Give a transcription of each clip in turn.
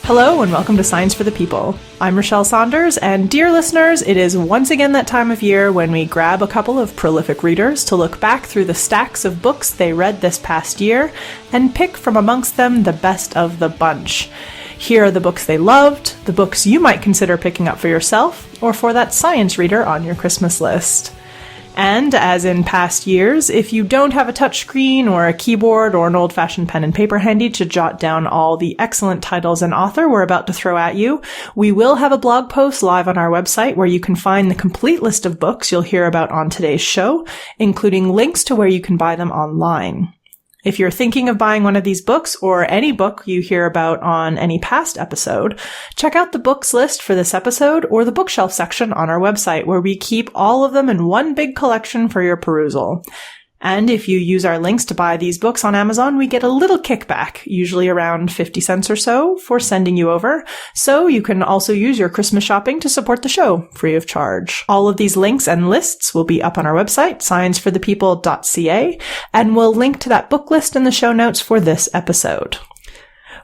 Hello and welcome to Science for the People. I'm Rachelle Saunders, and dear listeners, it is once again that time of year when we grab a couple of prolific readers to look back through the stacks of books they read this past year and pick from amongst them the best of the bunch. Here are the books they loved, the books you might consider picking up for yourself, or for that science reader on your Christmas list. And, as in past years, if you don't have a touchscreen or a keyboard or an old-fashioned pen and paper handy to jot down all the excellent titles and author we're about to throw at you, we will have a blog post live on our website where you can find the complete list of books you'll hear about on today's show, including links to where you can buy them online. If you're thinking of buying one of these books, or any book you hear about on any past episode, check out the books list for this episode or the bookshelf section on our website, where we keep all of them in one big collection for your perusal. And if you use our links to buy these books on Amazon, we get a little kickback, usually around 50 cents or so, for sending you over. So you can also use your Christmas shopping to support the show, free of charge. All of these links and lists will be up on our website, scienceforthepeople.ca, and we'll link to that book list in the show notes for this episode.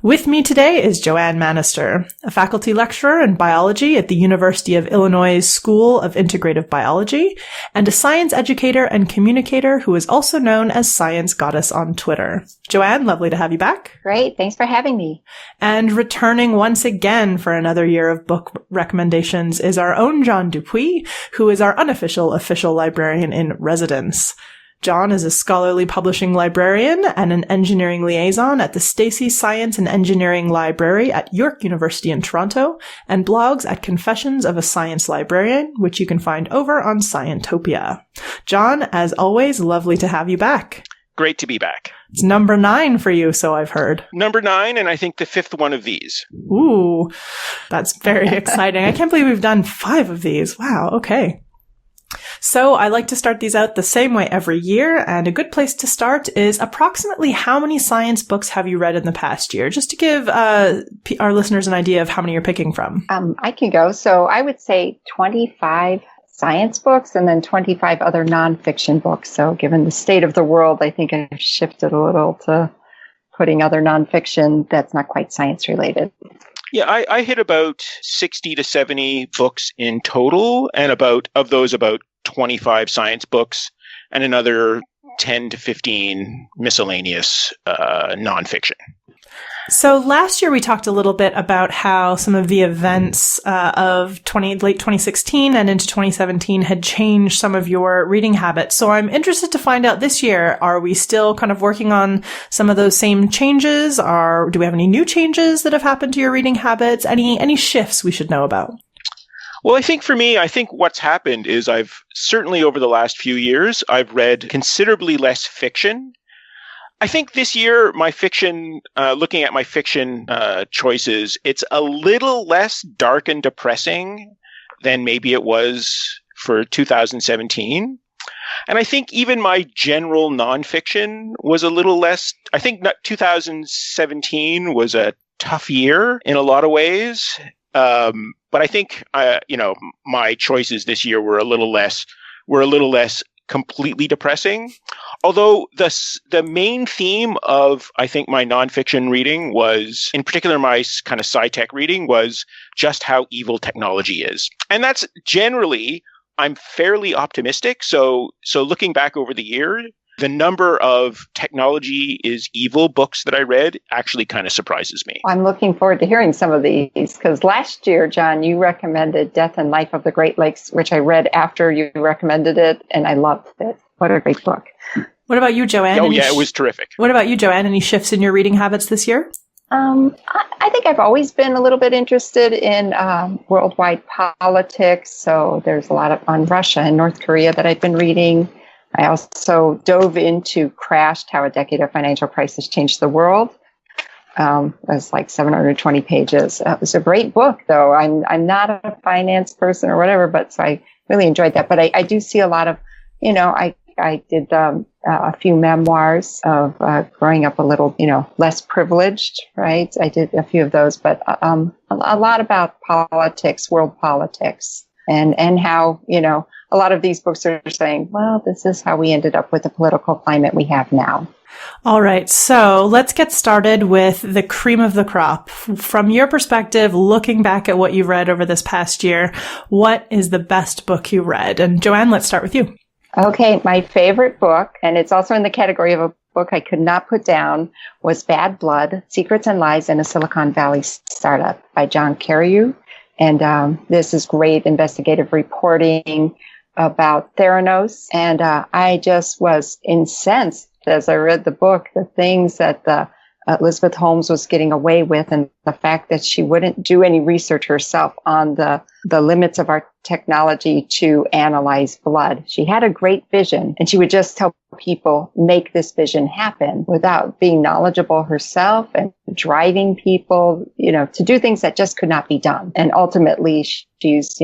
With me today is Joanne Manaster, a faculty lecturer in biology at the University of Illinois School of Integrative Biology, and a science educator and communicator who is also known as Science Goddess on Twitter. Joanne, lovely to have you back. Great, thanks for having me. And returning once again for another year of book recommendations is our own John Dupuis, who is our unofficial official librarian in residence. John is a scholarly publishing librarian and an engineering liaison at the Stacey Science and Engineering Library at York University in Toronto, and blogs at Confessions of a Science Librarian, which you can find over on Scientopia. John, as always, lovely to have you back. Great to be back. It's number 9 for you, so I've heard. Number 9, and I think the 5th one of these. Ooh, that's very exciting. I can't believe we've done 5 of these. Wow, okay. So I like to start these out the same way every year, and a good place to start is approximately how many science books have you read in the past year, just to give our listeners an idea of how many you're picking from. I can go. So I would say 25 science books and then 25 other nonfiction books. So given the state of the world, I think I've shifted a little to putting other nonfiction that's not quite science related. Yeah, I hit about 60 to 70 books in total, and of those, about 25 science books and another 10 to 15 miscellaneous nonfiction. So last year we talked a little bit about how some of the events of late 2016 and into 2017 had changed some of your reading habits. So I'm interested to find out this year, are we still kind of working on some of those same changes? Do we have any new changes that have happened to your reading habits? Any shifts we should know about? Well, I think what's happened is I've certainly over the last few years, I've read considerably less fiction. I think this year, my fiction, looking at my fiction choices, it's a little less dark and depressing than maybe it was for 2017. And I think even my general nonfiction was a little less. I think 2017 was a tough year in a lot of ways. But I think, my choices this year were a little less completely depressing. Although the main theme of, I think, my nonfiction reading was, in particular my kind of sci-tech reading, was just how evil technology is. And that's generally, I'm fairly optimistic. So looking back over the year, the number of technology is evil books that I read actually kind of surprises me. I'm looking forward to hearing some of these, because last year, John, you recommended Death and Life of the Great Lakes, which I read after you recommended it, and I loved it. What a great book. What about you, Joanne? Oh, yeah, it was terrific. What about you, Joanne? Any shifts in your reading habits this year? I think I've always been a little bit interested in worldwide politics. So there's a lot on Russia and North Korea that I've been reading. I also dove into Crashed, How a Decade of Financial Crisis Changed the World. It was like 720 pages. It was a great book, though. I'm not a finance person or whatever, but so I really enjoyed that. But I do see a lot of, I did a few memoirs of growing up a little, less privileged, right? I did a few of those, but a lot about politics, world politics. and how, a lot of these books are saying, well, this is how we ended up with the political climate we have now. All right, so let's get started with the cream of the crop. From your perspective, looking back at what you've read over this past year, what is the best book you read? And Joanne, let's start with you. Okay, my favorite book, and it's also in the category of a book I could not put down, was Bad Blood, Secrets and Lies in a Silicon Valley Startup by John Carreyrou. And this is great investigative reporting about Theranos. And I just was incensed as I read the book, the things that Elizabeth Holmes was getting away with, and the fact that she wouldn't do any research herself on the limits of our technology to analyze blood. She had a great vision, and she would just tell people, make this vision happen, without being knowledgeable herself and driving people, to do things that just could not be done. And ultimately, she's,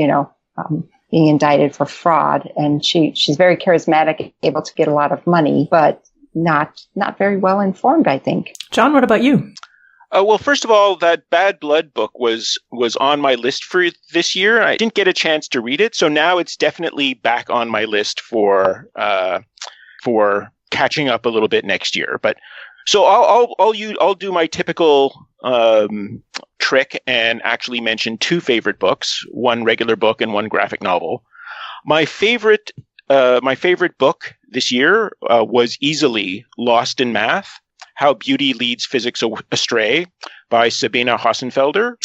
being indicted for fraud, and she's very charismatic, able to get a lot of money, but not very well informed, I think. John, what about you? Well, first of all, that Bad Blood book was on my list for this year. I didn't get a chance to read it, so now it's definitely back on my list for catching up a little bit next year. But so I'll do my typical trick and actually mention two favorite books, one regular book and one graphic novel. My favorite book this year was easily Lost in Math: How Beauty Leads Physics Astray by Sabine Hossenfelder,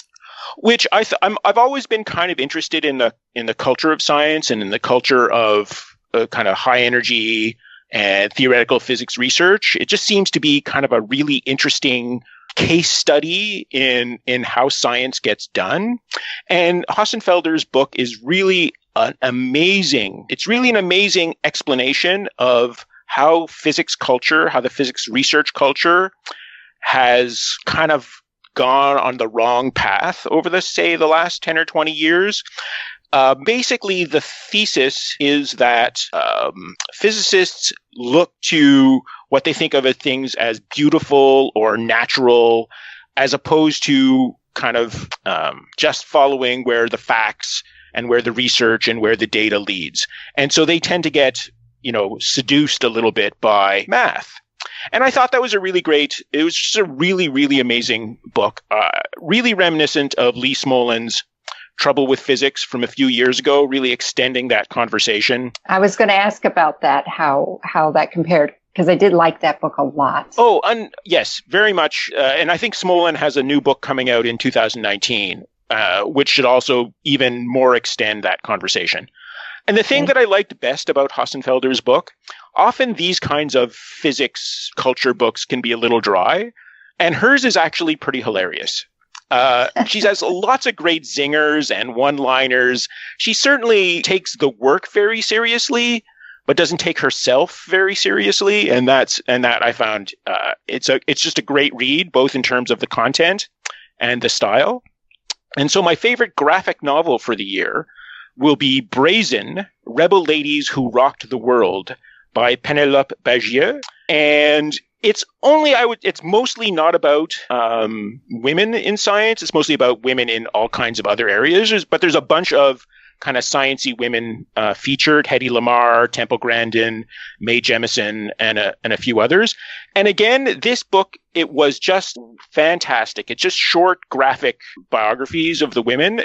which I've always been kind of interested in the culture of science and in the culture of kind of high energy and theoretical physics research. It just seems to be kind of a really interesting case study in how science gets done. And Hossenfelder's book is really an amazing explanation of how physics culture, how the physics research culture has kind of gone on the wrong path over the last 10 or 20 years. Basically, the thesis is that physicists look to what they think of as things as beautiful or natural, as opposed to kind of just following where the facts and where the research and where the data leads. And so they tend to get, seduced a little bit by math. And I thought that was it was just a really, really amazing book, really reminiscent of Lee Smolin's Trouble with Physics from a few years ago, really extending that conversation. I was going to ask about that, how that compared, because I did like that book a lot. Oh, yes, very much. And I think Smolin has a new book coming out in 2019, which should also even more extend that conversation. And the thing that I liked best about Hossenfelder's book, often these kinds of physics culture books can be a little dry, and hers is actually pretty hilarious. She has lots of great zingers and one-liners. She certainly takes the work very seriously, but doesn't take herself very seriously. And that I found it's just a great read, both in terms of the content and the style. And so my favorite graphic novel for the year will be Brazen: Rebel Ladies Who Rocked the World by Penelope Bagieux. And it's mostly not about women in science. It's mostly about women in all kinds of other areas. But there's a bunch of kind of sciencey women featured: Hedy Lamarr, Temple Grandin, Mae Jemison, and a few others. And again, this book, it was just fantastic. It's just short graphic biographies of the women.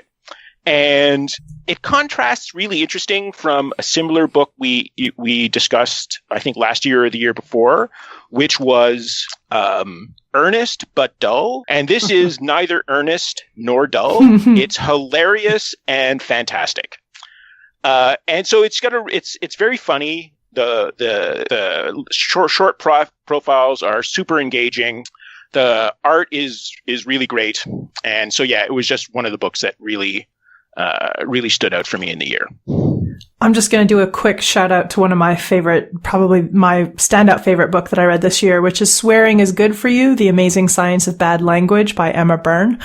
And it contrasts really interesting from a similar book we discussed, I think, last year or the year before, which was earnest but dull. And this is neither earnest nor dull. It's hilarious and fantastic. And so it's very funny. The short profiles are super engaging. The art is really great. And so, yeah, it was just one of the books that really stood out for me in the year. I'm just going to do a quick shout out to one of my favorite, probably my standout favorite book that I read this year, which is Swearing is Good for You: The Amazing Science of Bad Language by Emma Byrne.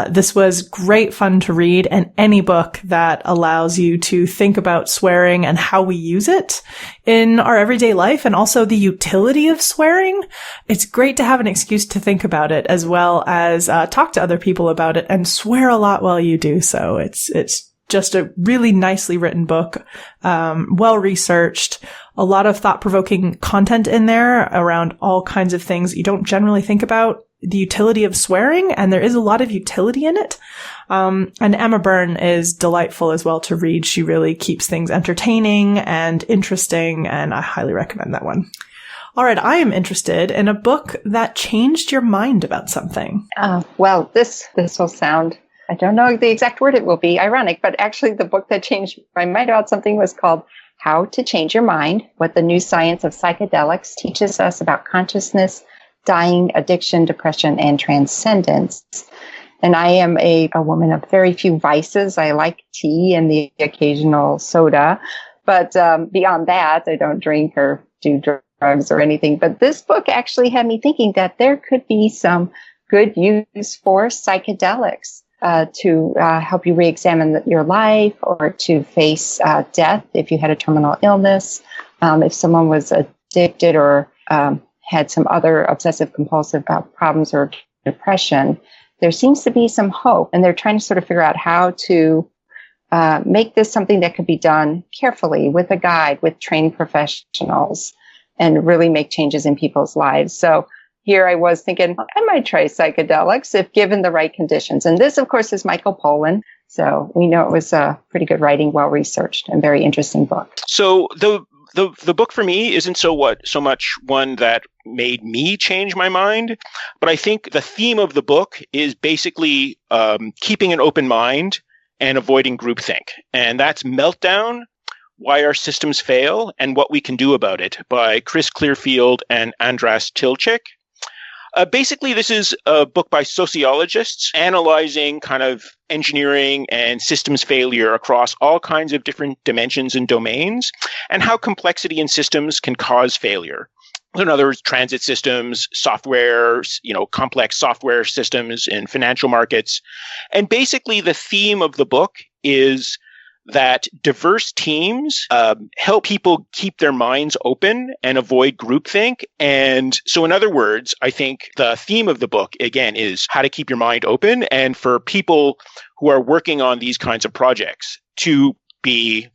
This was great fun to read, and any book that allows you to think about swearing and how we use it in our everyday life, and also the utility of swearing. It's great to have an excuse to think about it, as well as talk to other people about it and swear a lot while you do so. It's just a really nicely written book, well researched, a lot of thought-provoking content in there around all kinds of things you don't generally think about, the utility of swearing, and there is a lot of utility in it. And Emma Byrne is delightful as well to read. She really keeps things entertaining and interesting, and I highly recommend that one. All right, I am interested in a book that changed your mind about something. Well, this will sound, I don't know the exact word it will be, ironic, but actually the book that changed my mind about something was called How to Change Your Mind, What the New Science of Psychedelics Teaches Us About Consciousness, Dying, Addiction, Depression, and Transcendence. And I am a woman of very few vices. I like tea and the occasional soda, but beyond that, I don't drink or do drugs or anything. But this book actually had me thinking that there could be some good use for psychedelics to help you re-examine your life, or to face death if you had a terminal illness, if someone was addicted or had some other obsessive compulsive problems or depression. There seems to be some hope, and they're trying to sort of figure out how to make this something that could be done carefully with a guide, with trained professionals, and really make changes in people's lives. So here I was thinking, I might try psychedelics if given the right conditions. And this, of course, is Michael Pollan. So we know it was pretty good writing, well-researched, and very interesting book. So the book for me isn't so much one that made me change my mind, but I think the theme of the book is basically keeping an open mind and avoiding groupthink. And that's Meltdown, Why Our Systems Fail, and What We Can Do About It by Chris Clearfield and Andras Tilchik. Basically, this is a book by sociologists analyzing kind of engineering and systems failure across all kinds of different dimensions and domains, and how complexity in systems can cause failure. In other words, transit systems, software, complex software systems in financial markets. And basically, the theme of the book is that diverse teams help people keep their minds open and avoid groupthink. And so, in other words, I think the theme of the book, again, is how to keep your mind open, and for people who are working on these kinds of projects to be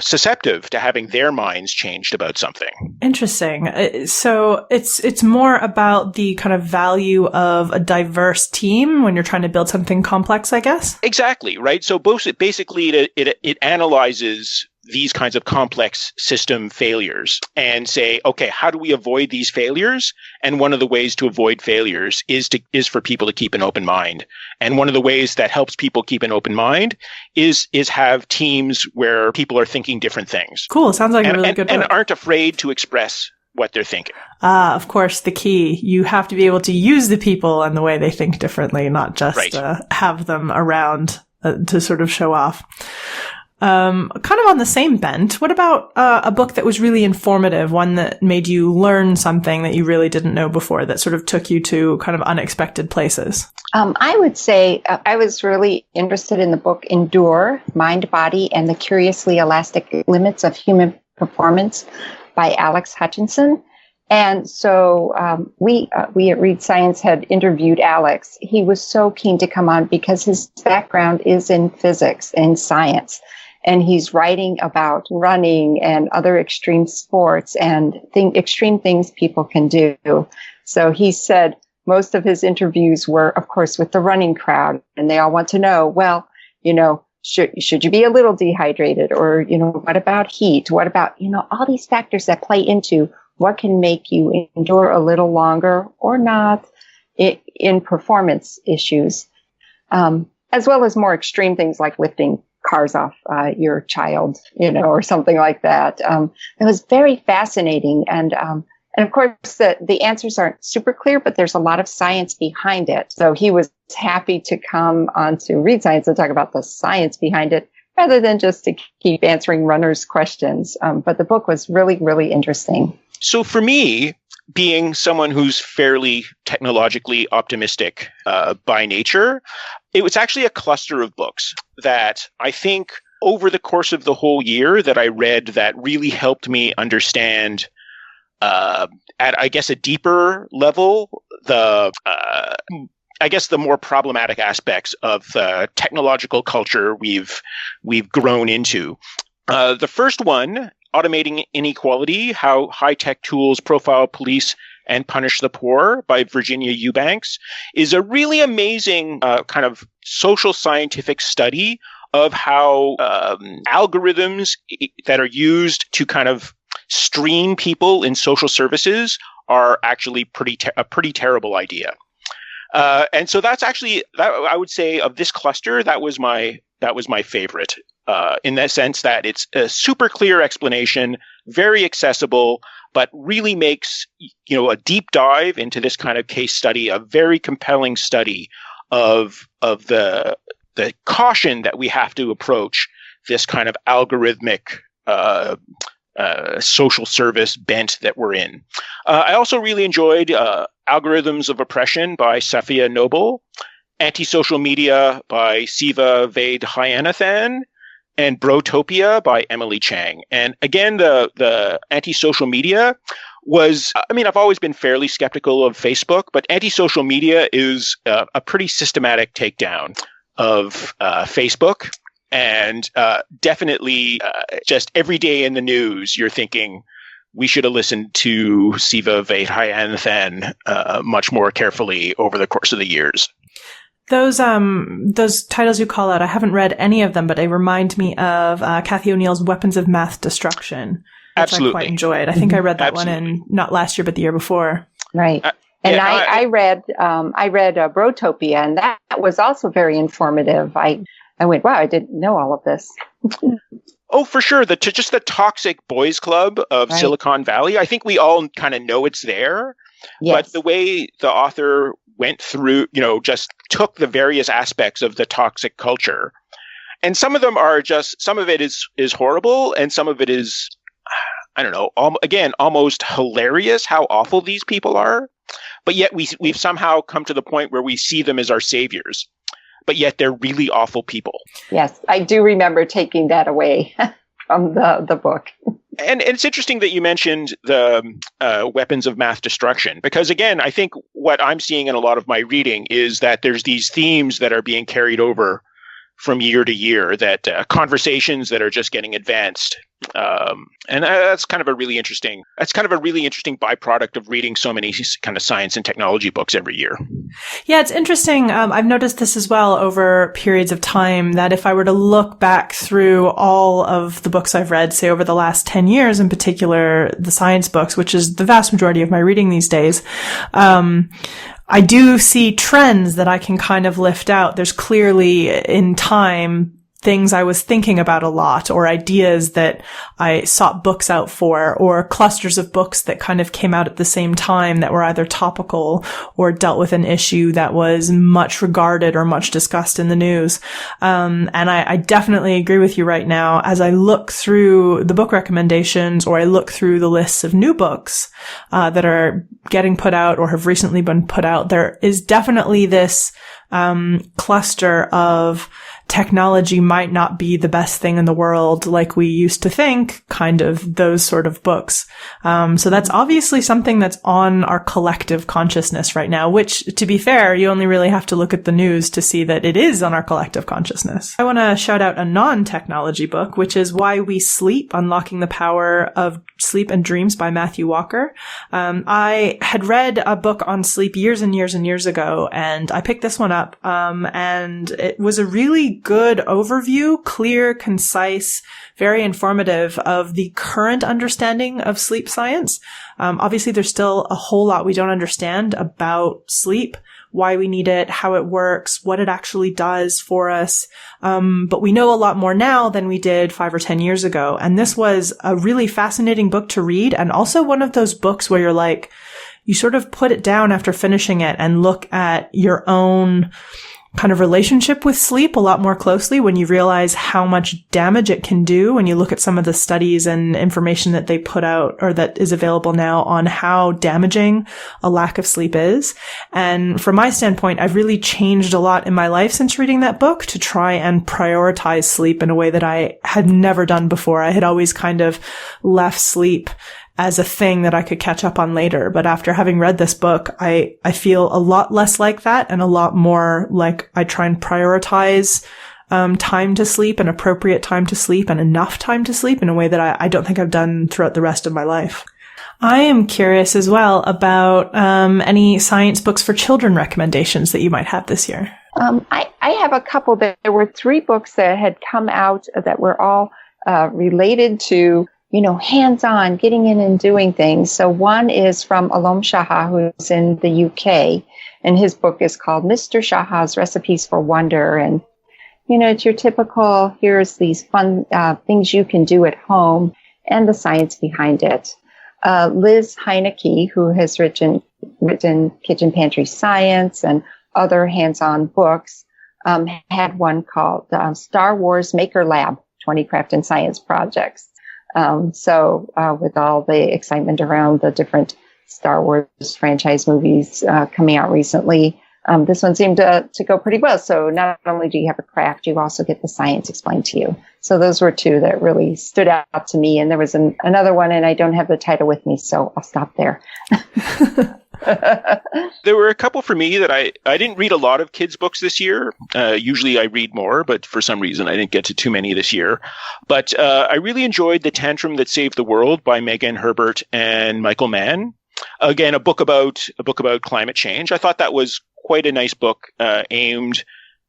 susceptible to having their minds changed about something. Interesting. So it's more about the kind of value of a diverse team when you're trying to build something complex, I guess? Exactly, right? So basically it analyzes these kinds of complex system failures and say, okay, how do we avoid these failures? And one of the ways to avoid failures is for people to keep an open mind. And one of the ways that helps people keep an open mind is have teams where people are thinking different things. Cool. Sounds like a really good book. And aren't afraid to express what they're thinking. Of course, the key. You have to be able to use the people and the way they think differently, not just have them around to sort of show off. Kind of on the same bent, what about a book that was really informative, one that made you learn something that you really didn't know before, that sort of took you to kind of unexpected places? I would say I was really interested in the book Endure, Mind, Body, and the Curiously Elastic Limits of Human Performance by Alex Hutchinson. And so we at Read Science had interviewed Alex. He was so keen to come on because his background is in physics and science. And he's writing about running and other extreme sports and extreme things people can do. So he said most of his interviews were, of course, with the running crowd. And they all want to know, well, should you be a little dehydrated? Or, what about heat? What about, all these factors that play into what can make you endure a little longer or not in performance issues, as well as more extreme things like lifting cars off your child, or something like that. It was very fascinating. And of course, the answers aren't super clear, but there's a lot of science behind it. So he was happy to come on to Read Science and talk about the science behind it, rather than just to keep answering runners' questions. But the book was really, really interesting. So for me, being someone who's fairly technologically optimistic by nature, it was actually a cluster of books that I think over the course of the whole year that I read that really helped me understand at, I guess, a deeper level, the I guess, the more problematic aspects of the technological culture we've grown into. The first one, Automating Inequality, How High-Tech Tools Profile, Police, and Punish the Poor by Virginia Eubanks, is a really amazing kind of social scientific study of how algorithms that are used to kind of stream people in social services are actually a pretty terrible idea. And so that's actually, I would say, of this cluster, that was my favorite, in that sense that it's a super clear explanation, very accessible, but really makes, a deep dive into this kind of case study, a very compelling study of the caution that we have to approach this kind of algorithmic social service bent that we're in. I also really enjoyed Algorithms of Oppression by Safiya Noble, Anti-Social Media by Siva Vaidhyanathan, and Brotopia by Emily Chang. And again, the anti-social media was, I've always been fairly skeptical of Facebook, but anti-social media is a pretty systematic takedown of Facebook. And definitely just every day in the news, you're thinking we should have listened to Siva Vaidhyanathan much more carefully over the course of the years. Those titles you call out, I haven't read any of them, but they remind me of Cathy O'Neill's Weapons of Math Destruction, which Absolutely. I quite enjoyed. I think I read that one in not last year, but the year before. Right. I read Brotopia, and that was also very informative. I went, wow, I didn't know all of this. Oh, for sure. Just the toxic boys club of Right. Silicon Valley. I think we all kind of know it's there. Yes. But the way the author went through, just took the various aspects of the toxic culture. And some of them are some of it is horrible, and some of it is, I don't know, almost hilarious how awful these people are. But yet we've somehow come to the point where we see them as our saviors. But yet they're really awful people. Yes, I do remember taking that away from the book. And it's interesting that you mentioned the weapons of mass destruction, because again, I think what I'm seeing in a lot of my reading is that there's these themes that are being carried over from year to year, that conversations that are just getting advanced. And that's kind of a really interesting byproduct of reading so many kind of science and technology books every year. Yeah, it's interesting. I've noticed this as well over periods of time, that if I were to look back through all of the books I've read, say over the last 10 years, in particular, the science books, which is the vast majority of my reading these days, I do see trends that I can kind of lift out. There's clearly in time things I was thinking about a lot, or ideas that I sought books out for, or clusters of books that kind of came out at the same time that were either topical or dealt with an issue that was much regarded or much discussed in the news. And I definitely agree with you right now. As I look through the book recommendations, or I look through the lists of new books that are getting put out or have recently been put out, there is definitely this cluster of technology might not be the best thing in the world like we used to think, kind of those sort of books. So that's obviously something that's on our collective consciousness right now, which, to be fair, you only really have to look at the news to see that it is on our collective consciousness. I want to shout out a non-technology book, which is Why We Sleep, Unlocking the Power of Sleep and Dreams by Matthew Walker. I had read a book on sleep years and years and years ago, and I picked this one up, and it was a really good overview, clear, concise, very informative of the current understanding of sleep science. Obviously, there's still a whole lot we don't understand about sleep, why we need it, how it works, what it actually does for us. But we know a lot more now than we did 5 or 10 years ago. And this was a really fascinating book to read, and also one of those books where you're like, you sort of put it down after finishing it and look at your own kind of relationship with sleep a lot more closely when you realize how much damage it can do, when you look at some of the studies and information that they put out, or that is available now, on how damaging a lack of sleep is. And from my standpoint, I've really changed a lot in my life since reading that book to try and prioritize sleep in a way that I had never done before. I had always kind of left sleep as a thing that I could catch up on later. But after having read this book, I feel a lot less like that and a lot more like I try and prioritize time to sleep and appropriate time to sleep and enough time to sleep in a way that I don't think I've done throughout the rest of my life. I am curious as well about any science books for children recommendations that you might have this year. I have a couple. There were 3 books that had come out that were all related to, hands-on, getting in and doing things. So one is from Alom Shah, who's in the UK, and his book is called Mr. Shah's Recipes for Wonder. And, it's your typical, here's these fun things you can do at home and the science behind it. Liz Heineke, who has written Kitchen Pantry Science and other hands-on books, had one called Star Wars Maker Lab, 20 Craft and Science Projects. With all the excitement around the different Star Wars franchise movies coming out recently, this one seemed to go pretty well. So not only do you have a craft, you also get the science explained to you. So those were 2 that really stood out to me. And there was another one, and I don't have the title with me, so I'll stop there. There were a couple for me that I didn't read a lot of kids' books this year. Usually I read more, but for some reason I didn't get to too many this year. But I really enjoyed The Tantrum That Saved the World by Megan Herbert and Michael Mann. Again, a book about climate change. I thought that was quite a nice book aimed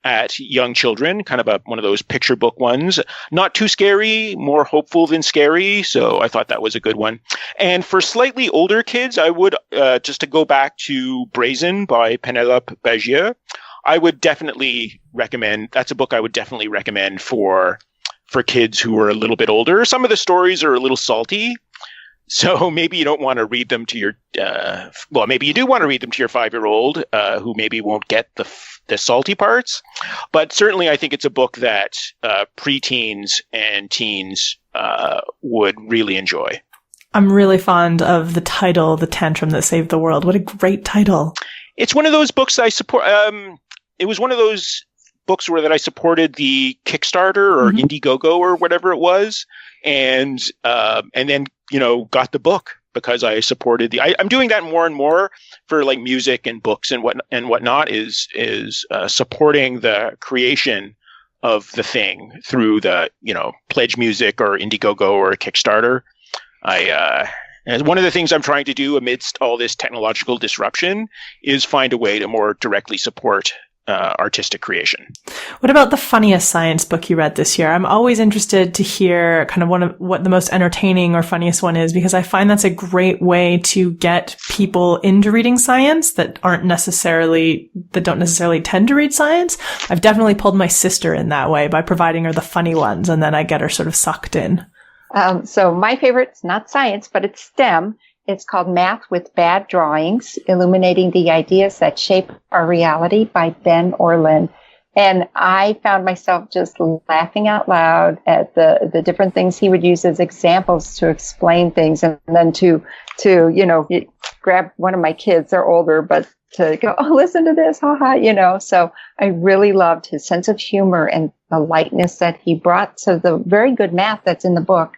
at young children, kind of one of those picture book ones. Not too scary, more hopeful than scary. So I thought that was a good one. And for slightly older kids, I would, just to go back to Brazen by Penelope Bagier, I would definitely recommend, that's a book I would definitely recommend for kids who are a little bit older. Some of the stories are a little salty. So maybe you don't want to read them to your, maybe you do want to read them to your 5-year-old, who maybe won't get the salty parts. But certainly I think it's a book that preteens and teens would really enjoy. I'm really fond of the title, The Tantrum That Saved the World. What a great title. It's one of those books I support. It was one of those books that I supported the Kickstarter or Indiegogo or whatever it was. And then, got the book because I supported I'm doing that more and more for like music and books and whatnot is supporting the creation of the thing through the, Pledge Music or Indiegogo or Kickstarter. And one of the things I'm trying to do amidst all this technological disruption is find a way to more directly support artistic creation. What about the funniest science book you read this year? I'm always interested to hear kind of what the most entertaining or funniest one is, because I find that's a great way to get people into reading science that don't necessarily tend to read science. I've definitely pulled my sister in that way by providing her the funny ones, and then I get her sort of sucked in. So my favorite's not science, but it's STEM. It's called Math with Bad Drawings, Illuminating the Ideas That Shape Our Reality by Ben Orlin. And I found myself just laughing out loud at the different things he would use as examples to explain things. And then to grab one of my kids, they're older, but to go, oh, listen to this, haha, So I really loved his sense of humor and the lightness that he brought to the very good math that's in the book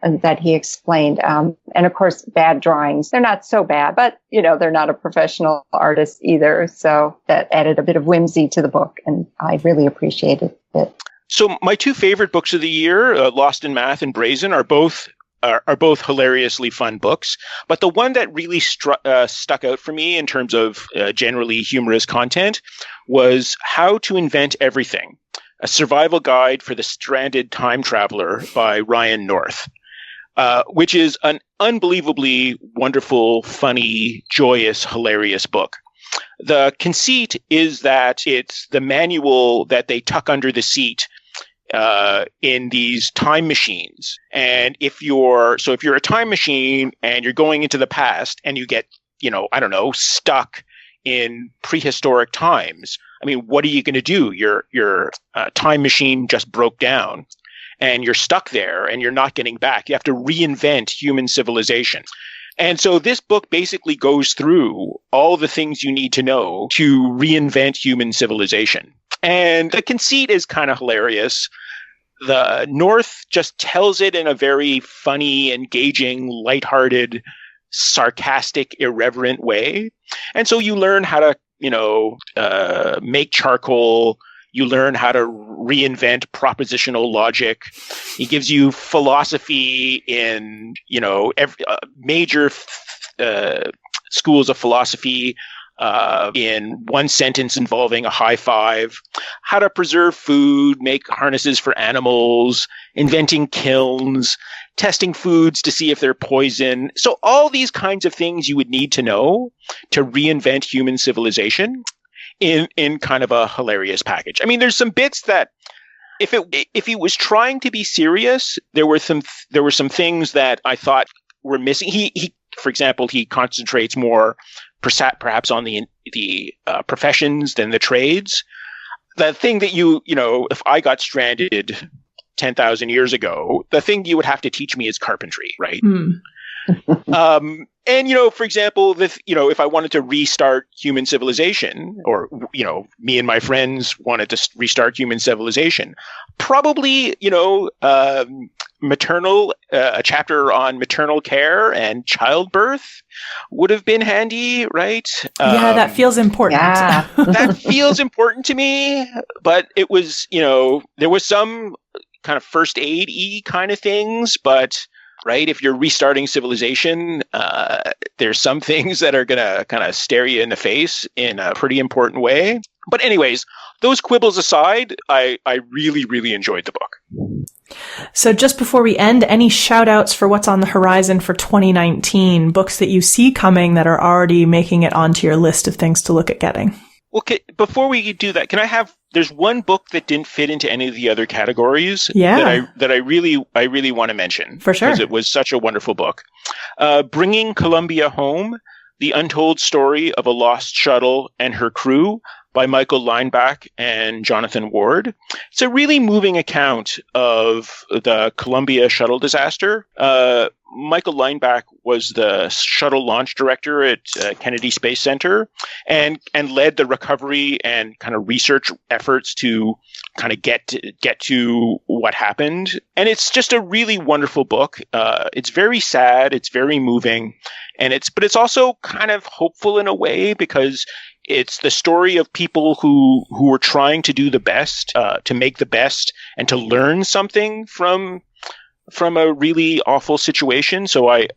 and that he explained. And of course, bad drawings. They're not so bad, but, they're not a professional artist either. So that added a bit of whimsy to the book, and I really appreciated it. So my 2 favorite books of the year, Lost in Math and Brazen, are both hilariously fun books. But the one that really stuck out for me in terms of generally humorous content was How to Invent Everything, a survival guide for the stranded time traveler by Ryan North. Which is an unbelievably wonderful, funny, joyous, hilarious book. The conceit is that it's the manual that they tuck under the seat in these time machines. And if you're a time machine and you're going into the past and you get, stuck in prehistoric times, what are you going to do? Your time machine just broke down. And you're stuck there and you're not getting back. You have to reinvent human civilization. And so this book basically goes through all the things you need to know to reinvent human civilization. And the conceit is kind of hilarious. the North just tells it in a very funny, engaging, lighthearted, sarcastic, irreverent way. And so you learn how to, make charcoal. You learn how to reinvent propositional logic. He gives you philosophy in, major schools of philosophy in one sentence involving a high five, how to preserve food, make harnesses for animals, inventing kilns, testing foods to see if they're poison. So all these kinds of things you would need to know to reinvent human civilization in kind of a hilarious package. I mean, there's some bits that if he was trying to be serious, there were some things that I thought were missing. He for example, he concentrates more perhaps on the professions than the trades. The thing that if I got stranded 10,000 years ago, the thing you would have to teach me is carpentry, right? And, for example, if I wanted to restart human civilization, or, me and my friends wanted to restart human civilization, probably, a chapter on maternal care and childbirth would have been handy, right? Yeah, that feels important. Yeah. That feels important to me, but it was, there was some kind of first aid-y kind of things, but right, if you're restarting civilization, there's some things that are going to kind of stare you in the face in a pretty important way. But anyways, those quibbles aside, I really, really enjoyed the book. So just before we end, any shout outs for what's on the horizon for 2019, books that you see coming that are already making it onto your list of things to look at getting? Well, before we do that, there's one book that didn't fit into any of the other categories that I really want to mention. For sure. Because it was such a wonderful book. Bringing Columbia Home, The Untold Story of a Lost Shuttle and Her Crew by Michael Lineback and Jonathan Ward. It's a really moving account of the Columbia shuttle disaster. Michael Lineback was the shuttle launch director at Kennedy Space Center and led the recovery and kind of research efforts to kind of get to what happened. And it's just a really wonderful book. It's very sad. It's very moving. But it's also kind of hopeful in a way, because it's the story of people who were trying to do the best, to make the best, and to learn something from a really awful situation. So I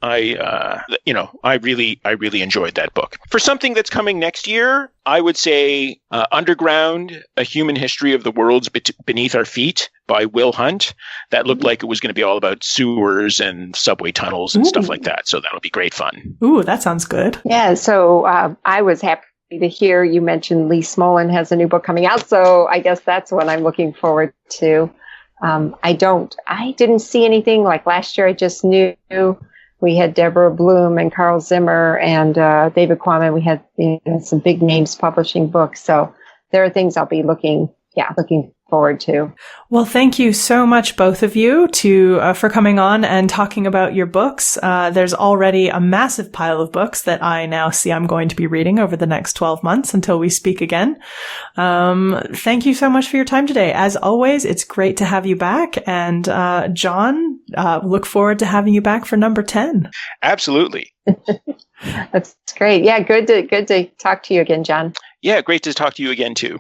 really enjoyed that book. For something that's coming next year, I would say Underground: A Human History of the Worlds Beneath Our Feet by Will Hunt. That looked like it was going to be all about sewers and subway tunnels and stuff like that. So that'll be great fun. Ooh, that sounds good. Yeah, so I was happy to hear you mentioned Lee Smolin has a new book coming out. So I guess that's what I'm looking forward to. I didn't see anything like last year. I just knew we had Deborah Bloom and Carl Zimmer and David Quammen. We had some big names publishing books. So there are things I'll be looking forward to. Well, thank you so much, both of you, for coming on and talking about your books. There's already a massive pile of books that I now see I'm going to be reading over the next 12 months until we speak again. Thank you so much for your time today. As always, it's great to have you back. And John, look forward to having you back for number 10. Absolutely. That's great. Yeah, good to talk to you again, John. Yeah, great to talk to you again, too.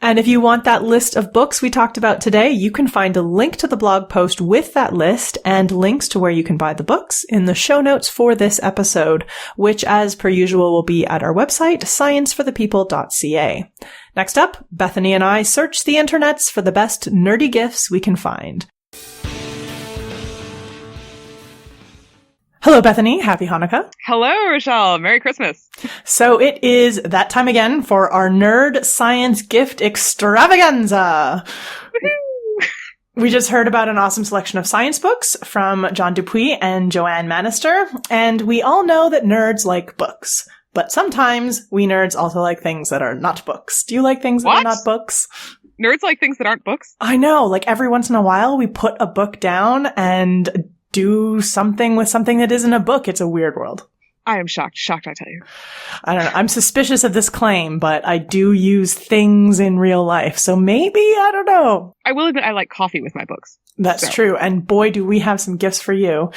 And if you want that list of books we talked about today, you can find a link to the blog post with that list and links to where you can buy the books in the show notes for this episode, which, as per usual, will be at our website, scienceforthepeople.ca. Next up, Bethany and I search the internets for the best nerdy gifts we can find. Hello, Bethany. Happy Hanukkah. Hello, Rachelle. Merry Christmas. So it is that time again for our nerd science gift extravaganza. Woo-hoo! We just heard about an awesome selection of science books from John Dupuis and Joanne Manaster, and we all know that nerds like books. But sometimes we nerds also like things that are not books. Do you like things that are not books? Nerds like things that aren't books? I know. Like every once in a while we put a book down and do something with something that isn't a book. It's a weird world. I am shocked. Shocked, I tell you. I don't know. I'm suspicious of this claim, but I do use things in real life. So maybe, I don't know. I will admit I like coffee with my books. That's true. And boy, do we have some gifts for you.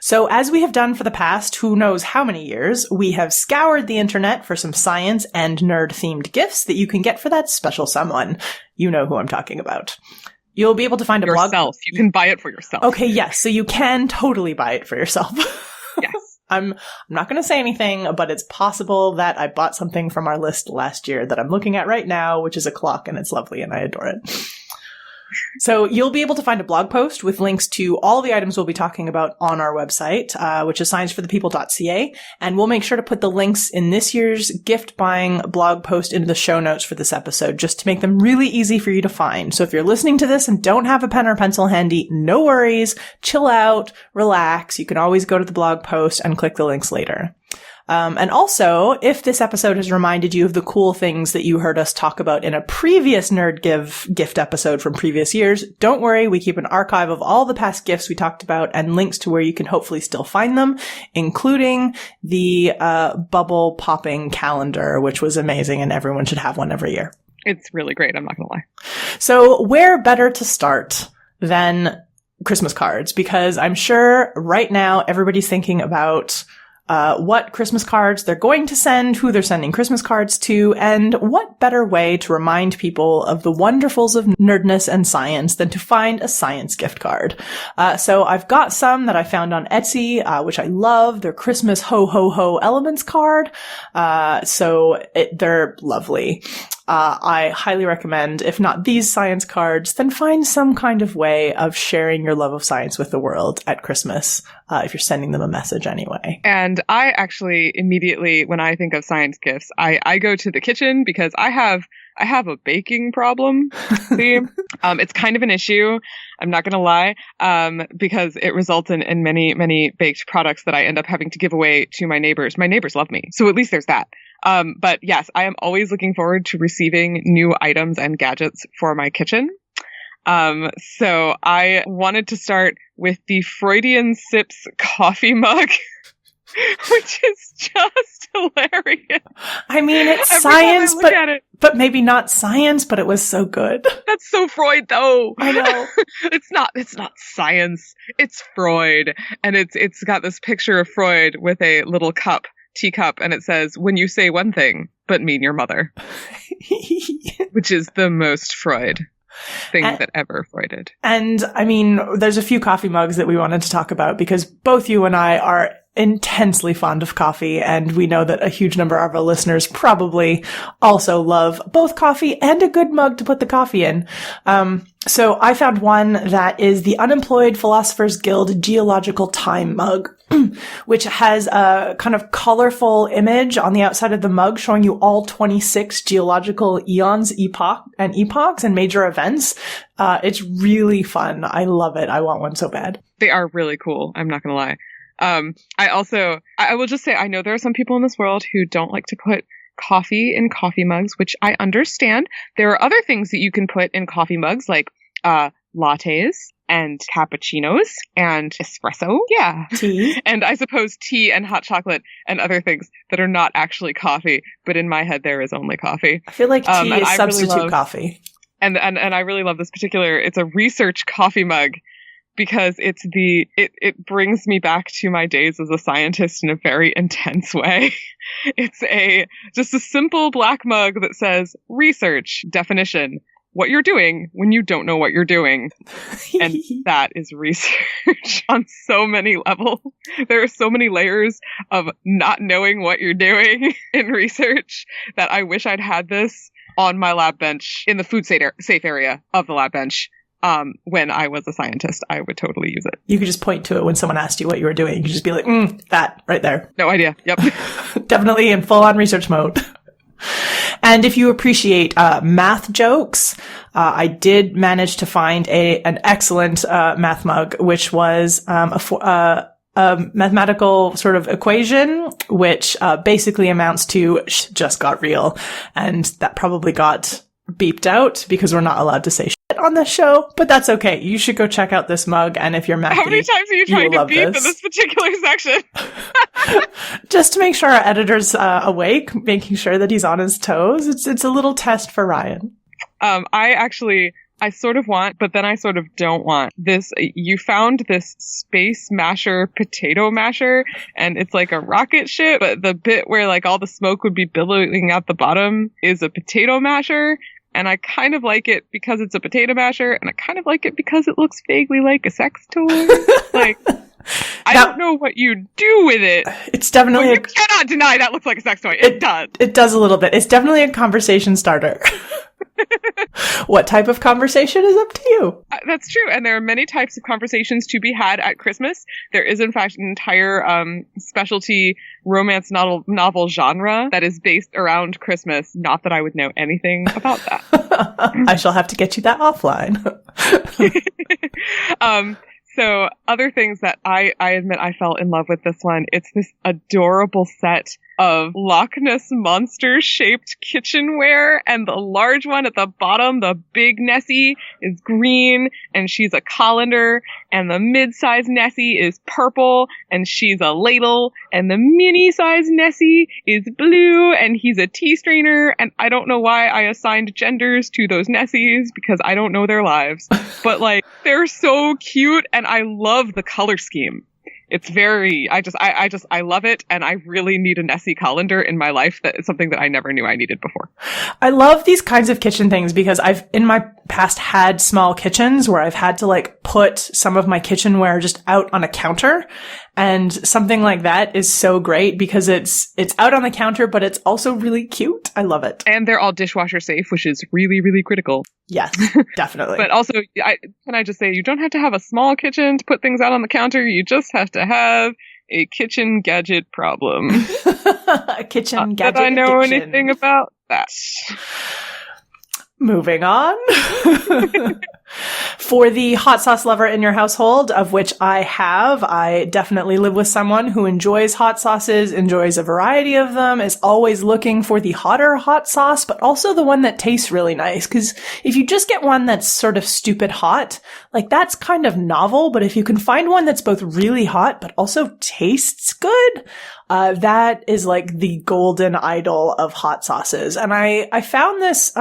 So as we have done for the past who knows how many years, we have scoured the internet for some science and nerd-themed gifts that you can get for that special someone. You know who I'm talking about. You'll be able to find a blog. Yourself. You can buy it for yourself. Okay, yes. So you can totally buy it for yourself. Yes. I'm not going to say anything, but it's possible that I bought something from our list last year that I'm looking at right now, which is a clock, and it's lovely, and I adore it. So you'll be able to find a blog post with links to all the items we'll be talking about on our website, which is scienceforthepeople.ca. And we'll make sure to put the links in this year's gift buying blog post into the show notes for this episode, just to make them really easy for you to find. So if you're listening to this and don't have a pen or pencil handy, no worries. Chill out, relax. You can always go to the blog post and click the links later. And also, if this episode has reminded you of the cool things that you heard us talk about in a previous Nerd gift episode from previous years, don't worry, we keep an archive of all the past gifts we talked about and links to where you can hopefully still find them, including the bubble popping calendar, which was amazing, and everyone should have one every year. It's really great, I'm not going to lie. So where better to start than Christmas cards? Because I'm sure right now everybody's thinking about what Christmas cards they're going to send, who they're sending Christmas cards to, and what better way to remind people of the wonderfuls of nerdness and science than to find a science gift card. So I've got some that I found on Etsy, which I love. They're Christmas Ho Ho Ho Elements card. They're lovely. I highly recommend, if not these science cards, then find some kind of way of sharing your love of science with the world at Christmas, if you're sending them a message anyway. And I actually immediately, when I think of science gifts, I go to the kitchen because I have a baking problem. See, it's kind of an issue. I'm not going to lie, because it results in many, many baked products that I end up having to give away to my neighbors. My neighbors love me. So at least there's that. But yes, I am always looking forward to receiving new items and gadgets for my kitchen. So I wanted to start with the Freudian Sips coffee mug, which is just hilarious. I mean, it's Every science, time I look at it, but maybe not science, but it was so good. that's so Freud, though. I know. It's not science. It's Freud. And it's got this picture of Freud with a little teacup, and it says, "When you say one thing, but mean your mother," which is the most Freud thing that ever Freuded. And I mean, there's a few coffee mugs that we wanted to talk about because both you and I are intensely fond of coffee, and we know that a huge number of our listeners probably also love both coffee and a good mug to put the coffee in. So I found one that is the Unemployed Philosophers Guild Geological Time mug, which has a kind of colorful image on the outside of the mug showing you all 26 geological eons, epochs and major events. It's really fun. I love it. I want one so bad. They are really cool. I'm not going to lie. I will just say, I know there are some people in this world who don't like to put coffee in coffee mugs, which I understand. There are other things that you can put in coffee mugs, like lattes and cappuccinos and espresso. Yeah. Tea. And I suppose tea and hot chocolate and other things that are not actually coffee, but in my head there is only coffee. I feel like tea is substitute really love, coffee. And I really love this particular, it's a research coffee mug, because it brings me back to my days as a scientist in a very intense way. It's just a simple black mug that says research definition, what you're doing when you don't know what you're doing. And that is research on so many levels. There are so many layers of not knowing what you're doing in research that I wish I'd had this on my lab bench in the food safe area of the lab bench. When I was a scientist, I would totally use it. You could just point to it when someone asked you what you were doing. You could just be like, that right there. No idea. Yep. Definitely in full on research mode. And if you appreciate math jokes, I did manage to find an excellent math mug, which was a mathematical sort of equation, which basically amounts to just got real. And that probably got beeped out because we're not allowed to say shit on this show, but that's okay. You should go check out this mug, and if you're Mackie, how many times are you trying to beep in this particular section? Just to make sure our editor's awake, making sure that he's on his toes. It's a little test for Ryan. I sort of want, but then I sort of don't want this. You found this space masher potato masher, and it's like a rocket ship, but the bit where like all the smoke would be billowing out the bottom is a potato masher. And I kind of like it because it's a potato masher, and I kind of like it because it looks vaguely like a sex toy. Like, I don't know what you do with it. It's definitely you cannot deny that looks like a sex toy. It does. It does a little bit. It's definitely a conversation starter. What type of conversation is up to you? That's true. And there are many types of conversations to be had at Christmas. There is, in fact, an entire specialty romance novel genre that is based around Christmas. Not that I would know anything about that. I shall have to get you that offline. So other things that I admit I fell in love with this one. It's this adorable set of Loch Ness Monster shaped kitchenware, and the large one at the bottom, the big Nessie, is green and she's a colander, and the mid-sized Nessie is purple and she's a ladle, and the mini-sized Nessie is blue and he's a tea strainer. And I don't know why I assigned genders to those Nessies because I don't know their lives, but like they're so cute and I love the color scheme. It's very, I love it, and I really need a Nessie colander in my life. That is something that I never knew I needed before. I love these kinds of kitchen things because I've, in my past, had small kitchens where I've had to like put some of my kitchenware just out on a counter. And something like that is so great because it's out on the counter, but it's also really cute. I love it. And they're all dishwasher safe, which is really, really critical. Yes, definitely. But also, can I just say, you don't have to have a small kitchen to put things out on the counter. You just have to have a kitchen gadget problem. A kitchen gadget that I know addiction. anything about that. Moving on. For the hot sauce lover in your household, of which I definitely live with someone who enjoys hot sauces, enjoys a variety of them, is always looking for the hotter hot sauce, but also the one that tastes really nice. Because if you just get one that's sort of stupid hot, like that's kind of novel, but if you can find one that's both really hot, but also tastes good, that is like the golden idol of hot sauces. And I found this,